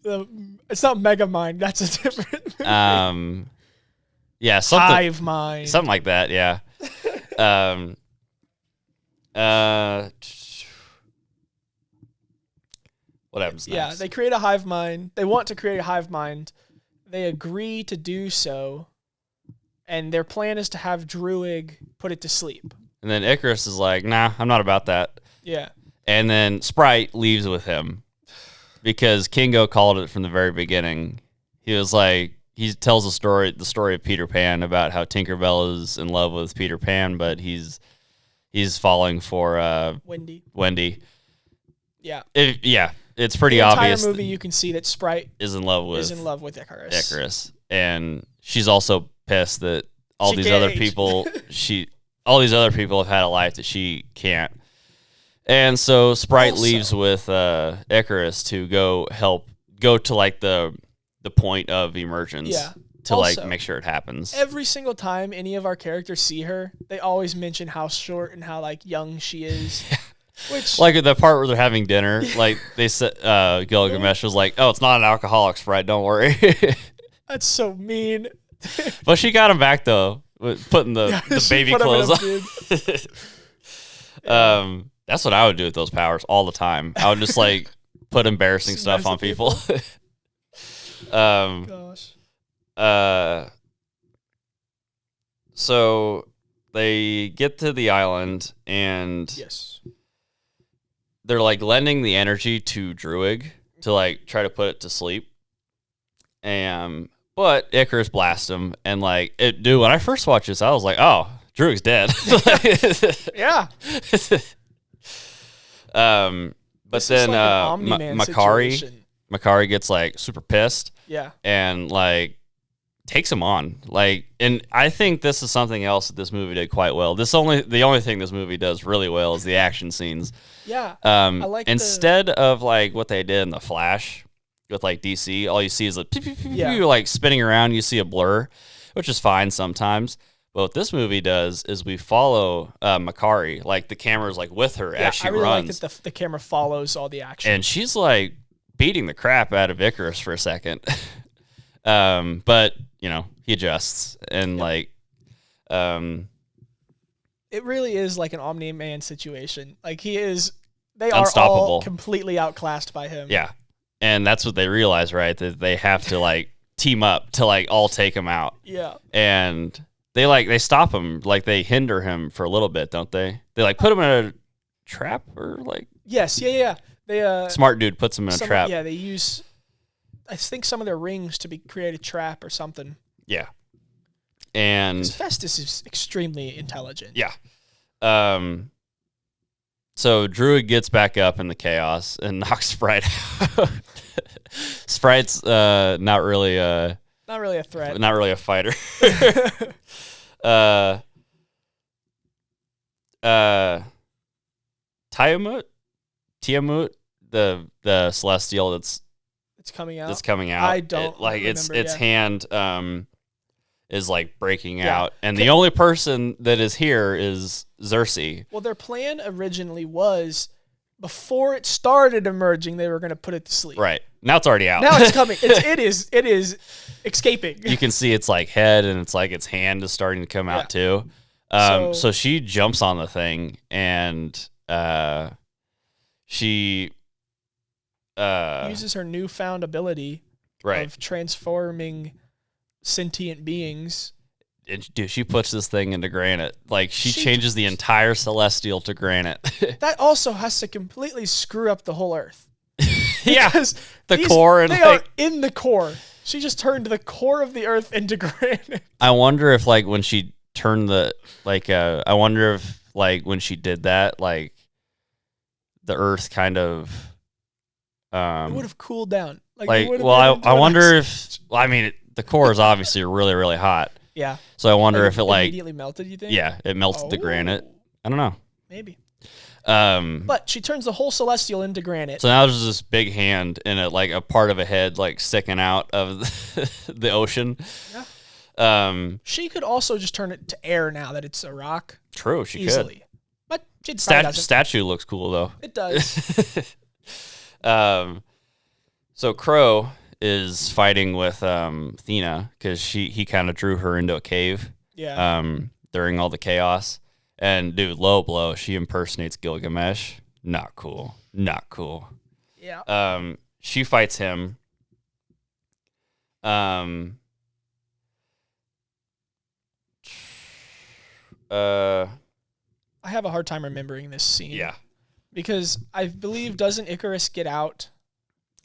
Speaker 2: It's not Mega Mind. That's a different movie.
Speaker 1: Yeah, something
Speaker 2: Hive Mind.
Speaker 1: Something like that. Yeah. What happens next?
Speaker 2: Yeah, they create a hive mind. They want to create a hive mind. They agree to do so, and their plan is to have Druig put it to sleep.
Speaker 1: And then Icarus is like, nah, I'm not about that.
Speaker 2: Yeah.
Speaker 1: And then Sprite leaves with him because Kingo called it from the very beginning. He was like, he tells the story of Peter Pan about how Tinkerbell is in love with Peter Pan, but he's falling for Wendy.
Speaker 2: Yeah.
Speaker 1: It's pretty
Speaker 2: the
Speaker 1: obvious.
Speaker 2: The entire movie, you can see that Sprite
Speaker 1: is in love with
Speaker 2: Icarus.
Speaker 1: And she's also pissed that all
Speaker 2: She
Speaker 1: these
Speaker 2: can't
Speaker 1: other
Speaker 2: age.
Speaker 1: people have had a life that she can't. And so Sprite leaves with Icarus to go to like the point of emergence.
Speaker 2: Yeah.
Speaker 1: To like make sure it happens.
Speaker 2: Every single time any of our characters see her, they always mention how short and how like young she is. Which
Speaker 1: like the part where they're having dinner, like they said, Gilgamesh was like, "Oh, it's not an alcoholic, Sprite. Don't worry."
Speaker 2: That's so mean.
Speaker 1: But she got him back though, with putting the baby clothes on. That's what I would do with those powers all the time. I would just like put embarrassing stuff on people.
Speaker 2: Gosh.
Speaker 1: So they get to the island and
Speaker 2: yes,
Speaker 1: they're like lending the energy to Druig to like try to put it to sleep. But Icarus blasts him and like dude, when I first watched this, I was like, oh, Druig's dead.
Speaker 2: yeah.
Speaker 1: But
Speaker 2: this
Speaker 1: then
Speaker 2: like
Speaker 1: Makari gets like super pissed.
Speaker 2: Yeah.
Speaker 1: And like takes him on. Like, and I think this is something else that this movie did quite well. The only thing this movie does really well is the action scenes.
Speaker 2: Yeah. I like
Speaker 1: instead of like what they did in The Flash with like DC, all you see is like pew, pew, pew, pew, like spinning around, you see a blur, which is fine sometimes. But what this movie does is we follow Makari, like the camera's like with her as she runs. I really like
Speaker 2: that the camera follows all the action.
Speaker 1: And she's like beating the crap out of Icarus for a second. But you know, he adjusts and like
Speaker 2: it really is like an Omni-Man situation. Like they
Speaker 1: unstoppable.
Speaker 2: Are all completely outclassed by him.
Speaker 1: Yeah. And that's what they realize, right? That they have to like team up to like all take him out.
Speaker 2: Yeah.
Speaker 1: And they stop him, like they hinder him for a little bit, don't they? They like put him in a trap or like.
Speaker 2: Yes. Yeah. They
Speaker 1: smart dude puts him in a trap.
Speaker 2: Yeah. They use, I think, some of their rings to create a trap or something.
Speaker 1: Yeah. And
Speaker 2: Festus is extremely intelligent.
Speaker 1: Yeah. So Druid gets back up in the chaos and knocks Sprite out. Sprite's not really a threat. Not really a fighter. Tiamut, the celestial that's coming out.
Speaker 2: I don't
Speaker 1: its hand is like breaking out, and the only person that is here is Xerxes.
Speaker 2: Well, their plan originally was before it started emerging, they were going to put it to sleep.
Speaker 1: Right. Now it's already out.
Speaker 2: Now it's coming. It is escaping.
Speaker 1: You can see its like head and it's like its hand is starting to come out too. So she jumps on the thing and she
Speaker 2: uses her newfound ability of transforming sentient beings.
Speaker 1: Dude, she puts this thing into granite. Like she changes the entire celestial to granite.
Speaker 2: That also has to completely screw up the whole Earth.
Speaker 1: Yeah, the core and
Speaker 2: they are in the core. She just turned the core of the Earth into granite.
Speaker 1: I wonder if like when she turned I wonder if like when she did that, like the Earth kind of
Speaker 2: it would have cooled down.
Speaker 1: I wonder if the core is obviously really, really hot.
Speaker 2: Yeah.
Speaker 1: So I wonder if it like
Speaker 2: immediately melted, you think?
Speaker 1: Yeah, it melted the granite. I don't know.
Speaker 2: Maybe. But she turns the whole celestial into granite.
Speaker 1: So now there's this big hand and a part of a head like sticking out of the ocean.
Speaker 2: Yeah. She could also just turn it to air now that it's a rock.
Speaker 1: True, she
Speaker 2: easily.
Speaker 1: could.
Speaker 2: But she doesn't.
Speaker 1: Statue looks cool though.
Speaker 2: It does.
Speaker 1: So Crow is fighting with Athena because he kind of drew her into a cave.
Speaker 2: Yeah.
Speaker 1: During all the chaos. And dude, low blow, she impersonates Gilgamesh. Not cool. Not cool.
Speaker 2: Yeah.
Speaker 1: She fights him.
Speaker 2: have a hard time remembering this scene.
Speaker 1: Yeah.
Speaker 2: Because I believe, doesn't Icarus get out?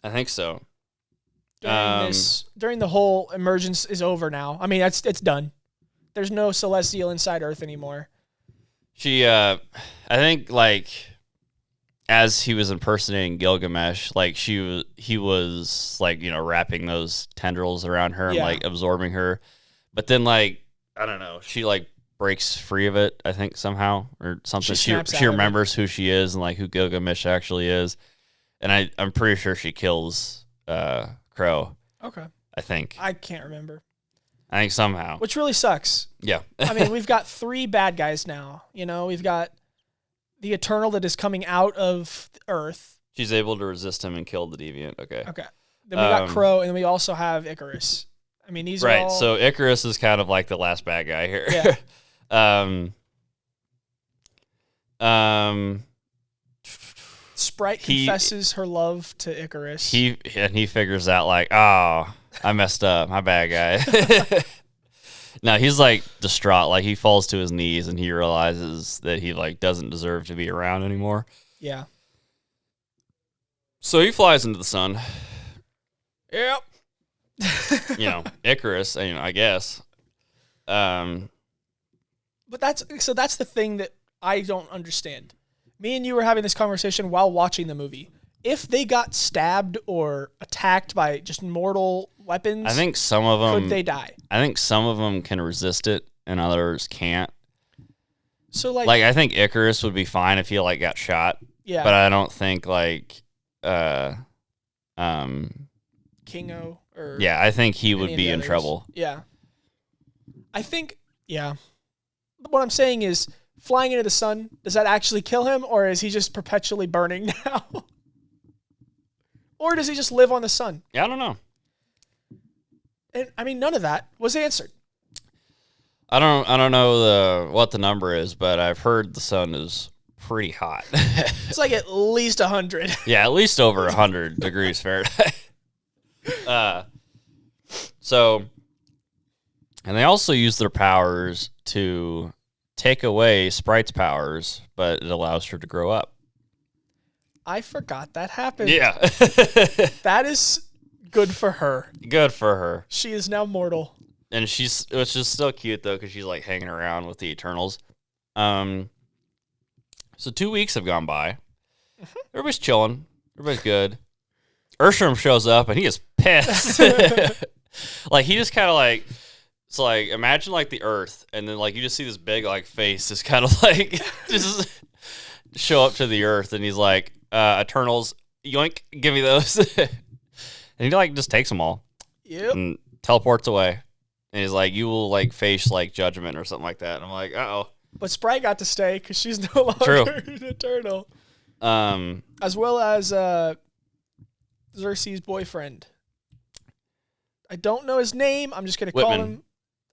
Speaker 1: I think so.
Speaker 2: During the whole emergence is over now. I mean, it's done. There's no Celestial inside Earth anymore.
Speaker 1: I think, like, as he was impersonating Gilgamesh, like, he was, like, you know, wrapping those tendrils around her and, like, absorbing her. But then, like, I don't know, she, like, breaks free of it, I think, somehow, or something. She remembers who she is and, like, who Gilgamesh actually is. And I'm pretty sure she kills Crow.
Speaker 2: Okay.
Speaker 1: I think.
Speaker 2: I can't remember.
Speaker 1: I think somehow.
Speaker 2: Which really sucks.
Speaker 1: Yeah.
Speaker 2: I mean, we've got 3 bad guys now. You know, we've got the Eternal that is coming out of Earth.
Speaker 1: She's able to resist him and kill the Deviant. Okay.
Speaker 2: Then we got Crow, and then we also have Icarus. I mean, these are all...
Speaker 1: So Icarus is kind of like the last bad guy here.
Speaker 2: Yeah. Sprite confesses her love to Icarus.
Speaker 1: He figures out, like, oh, I messed up. My bad guy. No, he's, like, distraught. Like, he falls to his knees and he realizes that he, like, doesn't deserve to be around anymore.
Speaker 2: Yeah.
Speaker 1: So he flies into the sun.
Speaker 2: Yep.
Speaker 1: You know, Icarus, you know, I guess.
Speaker 2: But that's the thing that I don't understand. Me and you were having this conversation while watching the movie. If they got stabbed or attacked by just mortal weapons,
Speaker 1: I think some of them
Speaker 2: could they die?
Speaker 1: I think some of them can resist it and others can't.
Speaker 2: So like
Speaker 1: I think Icarus would be fine if he like got shot.
Speaker 2: Yeah.
Speaker 1: But I don't think like
Speaker 2: Kingo or
Speaker 1: yeah, I think he would be in trouble.
Speaker 2: Yeah. I think what I'm saying is flying into the sun, does that actually kill him, or is he just perpetually burning now? Or does he just live on the sun?
Speaker 1: Yeah, I don't know.
Speaker 2: And I mean, none of that was answered.
Speaker 1: I don't know what the number is, but I've heard the sun is pretty hot.
Speaker 2: It's like at least 100.
Speaker 1: Yeah, at least over 100 degrees Fahrenheit. And they also use their powers to take away Sprite's powers, but it allows her to grow up.
Speaker 2: I forgot that happened.
Speaker 1: Yeah.
Speaker 2: That is good for her.
Speaker 1: Good for her.
Speaker 2: She is now mortal.
Speaker 1: And which is still cute, though, because she's, like, hanging around with the Eternals. So 2 weeks have gone by. Everybody's chilling. Everybody's good. Urshram shows up, and he is pissed. Like, he just kind of, like... It's like, imagine, like, the Earth, and then, like, you just see this big, like, face just kind of, like, just show up to the Earth, and he's like, Eternals, yoink, give me those. And he, like, just takes them all.
Speaker 2: Yep.
Speaker 1: And teleports away. And he's like, you will, like, face, like, judgment or something like that. And I'm like, uh-oh.
Speaker 2: But Sprite got to stay, because she's no longer an Eternal. As well as Xerxes' boyfriend. I don't know his name. I'm just going to call him...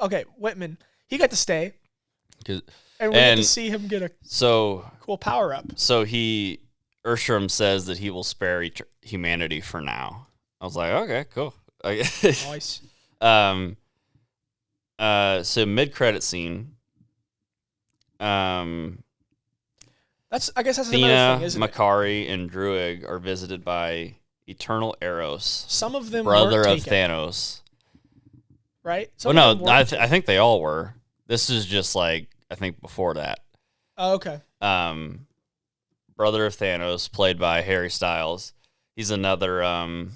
Speaker 2: Okay, Whitman. He got to stay. And we get to see him get a cool power-up.
Speaker 1: So Urshram says that he will spare humanity for now. I was like, okay, cool.
Speaker 2: Nice.
Speaker 1: So mid-credit scene.
Speaker 2: I guess that's
Speaker 1: Athena,
Speaker 2: another thing, isn't
Speaker 1: Makari, and Druig are visited by Eternal Eros.
Speaker 2: Some of them
Speaker 1: brother
Speaker 2: weren't
Speaker 1: of
Speaker 2: taken.
Speaker 1: Thanos.
Speaker 2: Right?
Speaker 1: I think they all were. This is just like, I think before that.
Speaker 2: Oh, okay.
Speaker 1: Brother of Thanos, played by Harry Styles. He's another, and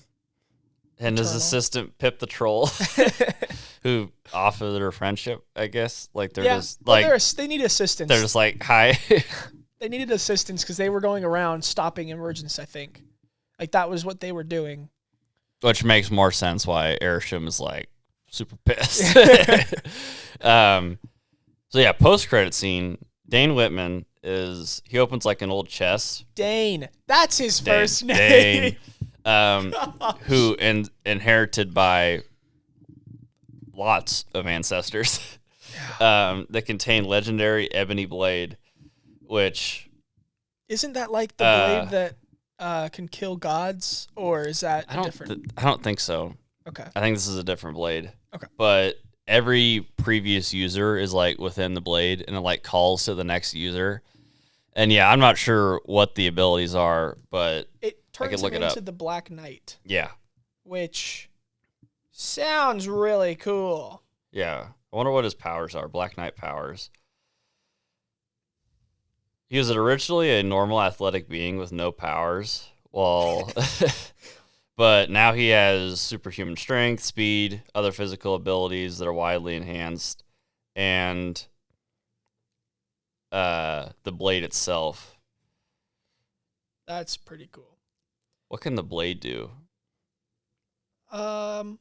Speaker 1: his assistant, Pip the Troll, who offered their friendship, I guess. Like, they're just, like...
Speaker 2: they need assistance.
Speaker 1: They're just like, hi.
Speaker 2: They needed assistance because they were going around stopping emergence, I think. Like, that was what they were doing.
Speaker 1: Which makes more sense why Airsham is, like, super pissed. So yeah, post-credit scene, Dane Whitman he opens like an old chest.
Speaker 2: Dane. That's his first name.
Speaker 1: Dane. Who inherited by lots of ancestors that contain legendary ebony blade, which...
Speaker 2: Isn't that like the blade that can kill gods, or is that different?
Speaker 1: I don't think so.
Speaker 2: Okay.
Speaker 1: I think this is a different blade.
Speaker 2: Okay.
Speaker 1: But every previous user is like within the blade, and it like calls to the next user. And yeah, I'm not sure what the abilities are, but
Speaker 2: It
Speaker 1: I could
Speaker 2: turns
Speaker 1: look
Speaker 2: him
Speaker 1: it
Speaker 2: into
Speaker 1: up.
Speaker 2: the Black Knight,
Speaker 1: Yeah.
Speaker 2: which sounds really cool.
Speaker 1: Yeah. I wonder what his powers are. Black Knight powers. He was originally a normal athletic being with no powers. Well, but now he has superhuman strength, speed, other physical abilities that are widely enhanced, and the blade itself.
Speaker 2: That's pretty cool.
Speaker 1: What can the blade do?
Speaker 2: In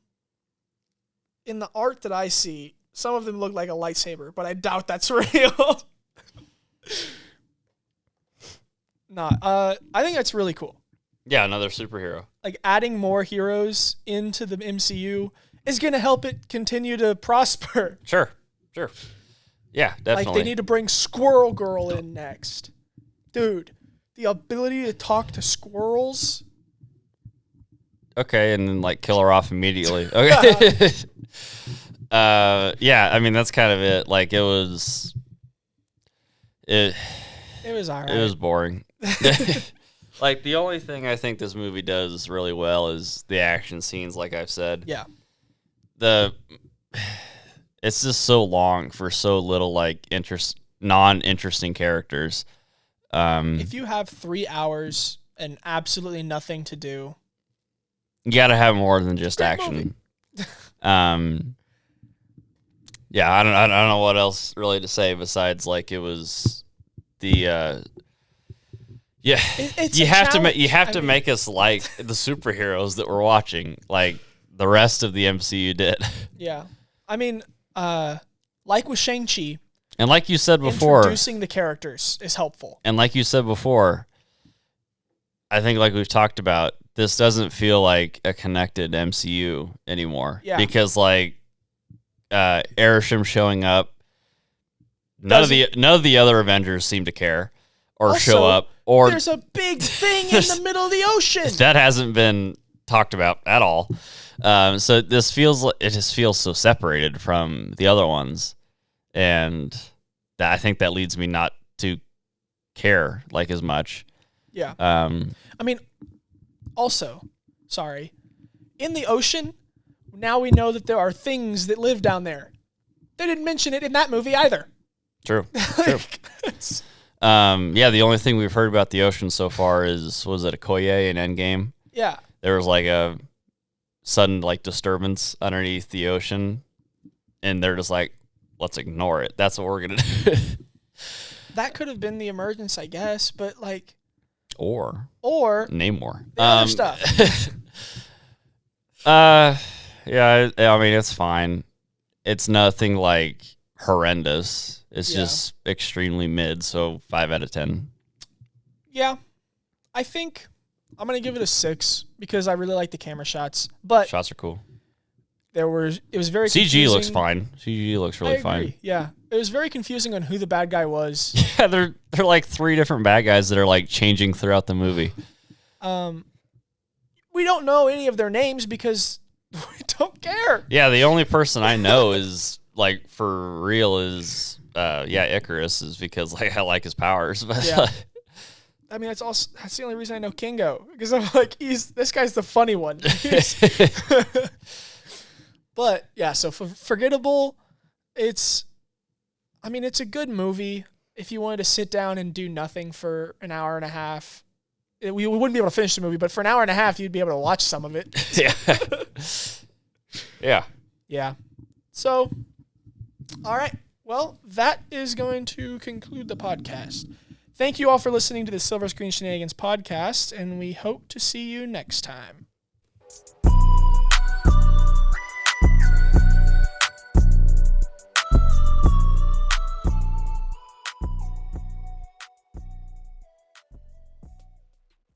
Speaker 2: the art that I see, some of them look like a lightsaber, but I doubt that's real. I think that's really cool.
Speaker 1: Yeah, another superhero.
Speaker 2: Like adding more heroes into the MCU is going to help it continue to prosper.
Speaker 1: Sure. Yeah, definitely.
Speaker 2: Like they need to bring Squirrel Girl in next. Dude, the ability to talk to squirrels.
Speaker 1: Okay, and then like kill her off immediately. Okay. Yeah, I mean that's kind of it. Like it was
Speaker 2: It was all right.
Speaker 1: It was boring. Like the only thing I think this movie does really well is the action scenes, like I've said.
Speaker 2: Yeah.
Speaker 1: It's just so long for so little like non-interesting characters.
Speaker 2: If you have 3 hours and absolutely nothing to do,
Speaker 1: you got to have more than just
Speaker 2: great
Speaker 1: action. Yeah, I don't know what else really to say besides like it was the yeah.
Speaker 2: It's
Speaker 1: you
Speaker 2: a
Speaker 1: have
Speaker 2: challenge.
Speaker 1: to make us like the superheroes that we're watching, like the rest of the MCU did.
Speaker 2: Yeah. I mean, like with Shang-Chi,
Speaker 1: And like you said before,
Speaker 2: introducing the characters is helpful.
Speaker 1: and like you said before, I think like we've talked about, this doesn't feel like a connected MCU anymore.
Speaker 2: Yeah.
Speaker 1: Because like Arishem showing up, none of the other Avengers seem to care or
Speaker 2: Also,
Speaker 1: show up. Or
Speaker 2: there's a big thing in the middle of the ocean.
Speaker 1: that hasn't been talked about at all. So this feels like it just feels so separated from the other ones, and I think that leads me not to care like as much.
Speaker 2: Yeah. I mean, also, sorry, in the ocean, now we know that there are things that live down there. They didn't mention it in that movie either.
Speaker 1: True. Yeah, the only thing we've heard about the ocean so far was it Okoye in Endgame?
Speaker 2: Yeah.
Speaker 1: There was like a sudden like disturbance underneath the ocean, and they're just like, let's ignore it. That's what we're gonna do.
Speaker 2: That could have been the emergence, I guess, but like,
Speaker 1: or name more
Speaker 2: the other stuff.
Speaker 1: Yeah, I mean it's fine. It's nothing like horrendous. It's just extremely mid, so 5 out of 10.
Speaker 2: Yeah. I think I'm going to give it a 6 because I really like the camera shots, but
Speaker 1: Shots are cool.
Speaker 2: it was very
Speaker 1: CG
Speaker 2: confusing.
Speaker 1: looks fine. CG looks really
Speaker 2: I agree.
Speaker 1: fine.
Speaker 2: Yeah. It was very confusing on who the bad guy was.
Speaker 1: Yeah, they're like 3 different bad guys that are like changing throughout the movie.
Speaker 2: We don't know any of their names because we don't care.
Speaker 1: Yeah, the only person I know is like for real is Icarus, is because like I like his powers. But
Speaker 2: Yeah. I mean, that's the only reason I know Kingo, because I'm like, this guy's the funny one. But yeah, so forgettable. It's a good movie if you wanted to sit down and do nothing for an hour and a half. We wouldn't be able to finish the movie, but for an hour and a half, you'd be able to watch some of it.
Speaker 1: Yeah.
Speaker 2: Yeah. So, all right. Well, that is going to conclude the podcast. Thank you all for listening to the Silver Screen Shenanigans podcast, and we hope to see you next time.